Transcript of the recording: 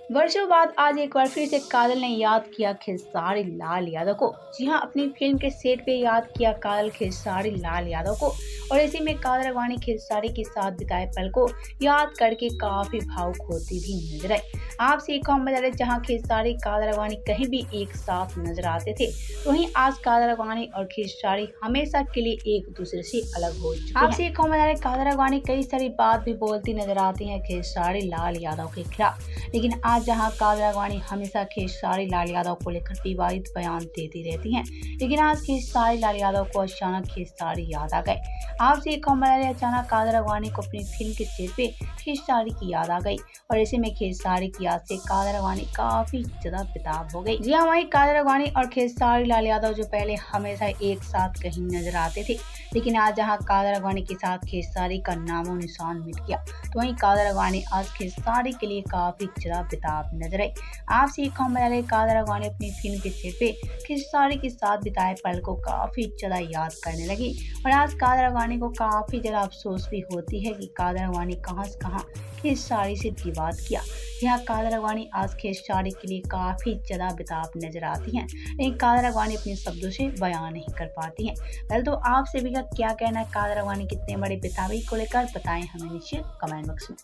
वर्षों बाद आज एक बार फिर से काजल ने याद किया खेसारी लाल यादव को। जी हाँ, अपनी फिल्म के सेट पे याद किया काजल खेसारी लाल यादव को। और इसी में काजल राघवानी खेसारी के साथ बिताए पल को याद करके काफी भावुक होती भी नजर आई। आपसे एक कॉम बता दें, जहाँ खेसारी काजल राघवानी कहीं भी एक साथ नजर आते थे, तो वहीं आज काजल राघवानी और खेसारी हमेशा के लिए एक दूसरे से अलग हो चुके हैं। आपसे एक कॉम बता दें, काजल राघवानी कई सारी बात भी बोलती नजर आती है खेसारी लाल यादव के खिलाफ, लेकिन आज जहां काजल राघवानी हमेशा खेसारी लाल यादव को लेकर विवादित बयान देती रहती हैं, लेकिन आज खेसारी लाल यादव को अचानक खेसारी याद आ गए। आपसे एक खबर है, अचानक काजल राघवानी को अपनी फिल्म के सेट पे खेसारी की याद आ गई और ऐसे में खेसारी की याद से काजल राघवानी काफी ज्यादा बेताब हो गई। जी हाँ, वहीं काजल राघवानी और खेसारी लाल यादव जो पहले हमेशा एक साथ कहीं नजर आते थे, लेकिन आज जहां काजल राघवानी के साथ खेसारी का नामो निशान मिट गया, तो वहीं काजल राघवानी आज खेसारी के लिए काफी ज्यादा बेताब नजर आई। आपसे एक खबर है, काजल राघवानी अपनी फिल्म के सेट पे खेसारी के साथ बिताए पल को काफी ज्यादा याद करने लगी और आज काजल राघवानी को काफी ज्यादा अफसोस भी होती है कि काजल राघवानी कहां से कहां खेसारी से विवाद किया। यहाँ काजल राघवानी आज खेसारी के लिए काफी ज्यादा बेताब नजर आती हैं, लेकिन काजल राघवानी अपने शब्दों से बयान नहीं कर पाती हैं। पहले तो आपसे भी क्या कहना है काजल राघवानी कितने बड़े बेताबी को लेकर, बताएं हमें नीचे कमेंट बॉक्स में।